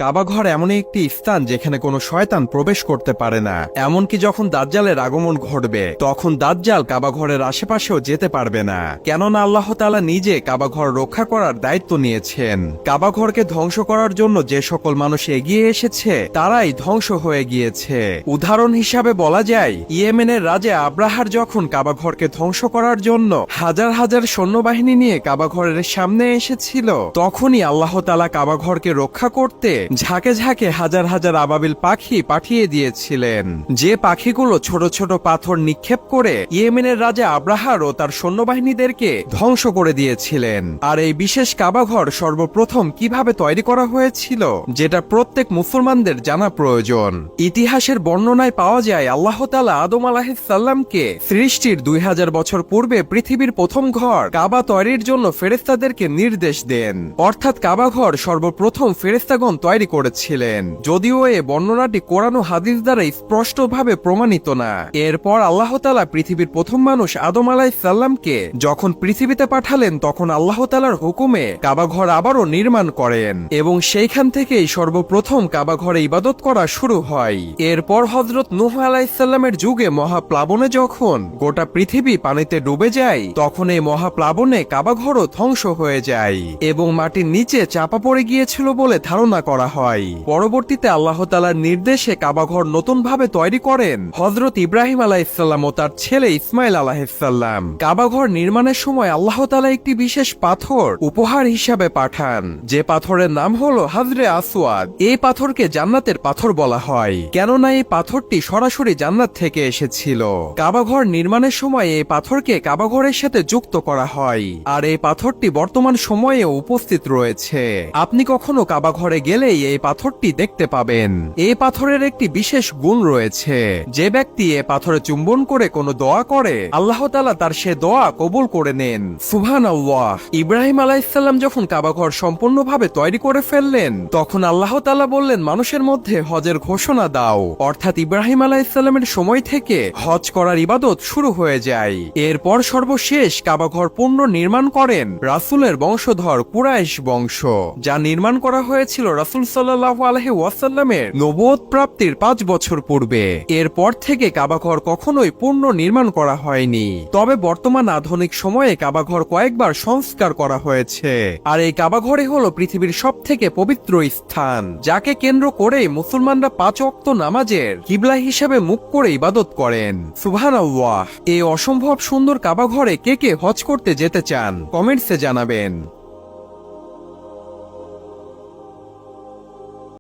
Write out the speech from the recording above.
কাবাঘর এমন একটি স্থান যেখানে কোনো শয়তান প্রবেশ করতে পারে না। এমনকি যখন দাজ্জালের আগমন ঘটবে তখন দাজ্জাল কাবাঘরের আশেপাশেও যেতে পারবে না, কেননা আল্লাহ তাআলা নিজে কাবাঘর রক্ষা করার দায়িত্ব নিয়েছেন। কাবাঘরকে ধ্বংস করার জন্য যে সকল মানুষ এগিয়ে এসেছে তারাই ধ্বংস হয়ে গিয়েছে। উদাহরণ হিসাবে বলা যায়, ইয়েমেনের রাজা আব্রাহার যখন কাবাঘরকে ধ্বংস করার জন্য হাজার হাজার সৈন্যবাহিনী নিয়ে কাবাঘরের সামনে এসেছিল, তখনই আল্লাহ তাআলা কাবাঘরকে রক্ষা করতে ঝাঁকে ঝাঁকে হাজার হাজার আবাবিল পাখি পাঠিয়ে দিয়েছিলেন, যে পাখিগুলো ছোট ছোট পাথর নিক্ষেপ করে ইয়েমেনের রাজা আব্রাহার ও তার সৈন্যবাহিনীদেরকে ধ্বংস করে দিয়েছিলেন। আর এই বিশেষ কাবাঘর সর্বপ্রথম কিভাবে তৈরি করা হয়েছিল, যেটা প্রত্যেক মুসলমানদের জানা প্রয়োজন। ইতিহাসের বর্ণনায় পাওয়া যায়, আল্লাহ তাআলা আদম আলাইহিস সালামকে সৃষ্টির 2000 বছর পূর্বে পৃথিবীর প্রথম ঘর কাবা তৈরির জন্য ফেরেশতাদেরকে নির্দেশ দেন। অর্থাৎ কাবাঘর সর্বপ্রথম ফেরেশতাগণ তৈরি করেছিলেন, যদিও এ বর্ণনাটি কোরআন ও হাদিস দ্বারা স্পষ্টভাবে প্রমাণিত না। এরপর আল্লাহ তাআলা পৃথিবীর প্রথম মানুষ আদম আলাইহিস সালামকে যখন পৃথিবীতে পাঠালেন, তখন আল্লাহ তাআলার হুকুমে কাবাঘর আবারও নির্মাণ করেন এবং সেইখান থেকেই সর্বপ্রথম কাবাঘরে ইবাদত করা শুরু হয়। এরপর হযরত নূহ আলাইহিস সালামের যুগে মহাপ্লাবনে যখন গোটা পৃথিবী পানিতে ডুবে যায়, তখন এই মহাপ্লাবনে কাবাঘরও ধ্বংস হয়ে যায় এবং মাটির নিচে চাপা পড়ে গিয়েছিল বলে ধারণা করা হয়। পরবর্তীতে আল্লাহ তাআলার নির্দেশে কাবাঘর নতুন ভাবে তৈরি করেন হযরত ইব্রাহিম আলাইহিস সালাম ও তার ছেলে ইসমাইল আলাইহিস সালাম। কাবাঘর নির্মাণের সময় আল্লাহ তাআলা একটি বিশেষ পাথর উপহার হিসাবে পাঠান, যে পাথরের নাম হলো হাজরে আসওয়াদ। এই পাথরকে জান্নাতের পাথর বলা হয়, কেননা এই পাথরটি সরাসরি জান্নাত থেকে এসেছিল। কাবাঘর নির্মাণের সময় এই পাথরকে কাবাঘরের সাথে যুক্ত করা হয়, আর এই পাথরটি বর্তমান সময়ে উপস্থিত রয়েছে। আপনি কখনো কাবাঘরে গেলেই এই পাথরটি দেখতে পাবেন। এই পাথরের একটি বিশেষ গুণ রয়েছে, যে ব্যক্তি এই পাথরে চুম্বন করে কোনো দোয়া করে, আল্লাহ তাআলা তার সে দোয়া কবুল করে নেন। সুবহানাল্লাহ। ইব্রাহিম আলাইহিস সালাম যখন কাবাঘর সম্পূর্ণভাবে তৈরি করে ফেললেন, তখন আল্লাহ তাআলা বললেন, মানুষের মধ্যে হজের ঘোষণা দাও। অর্থাৎ ইব্রাহিম আলাইহিস সালামের সময় থেকে হজ করার ইবাদত শুরু হয়ে যায়। এরপর সর্বশেষ কাবাঘর পূর্ণ নির্মাণ করেন রাসূলের বংশধর কুরাইশ বংশ, যা নির্মাণ করা হয়েছিল রাসূল সাল্লাল্লাহু আলাইহি ওয়াসাল্লামের নবুয়ত প্রাপ্তির 5 বছর পূর্বে। এরপর থেকে কাবাঘর কখনোই পূর্ণ নির্মাণ করা হয়নি, তবে বর্তমান আধুনিক সময়ে কাবাঘর কয়েকবার সংস্কার করা হয়েছে। আর এই কাবাঘরই হলো পৃথিবীর সবথেকে পবিত্র স্থান, যাকে কেন্দ্র করে মুসলমানরা 5 ওয়াক্ত নামাজের কিবলা হিসেবে মুখ করে ইবাদত করেন। সুবহানাল্লাহ। এই অসম্ভব সুন্দর কাবাঘরে কে কে হজ করতে যেতে চান কমেন্টসে জানাবেন।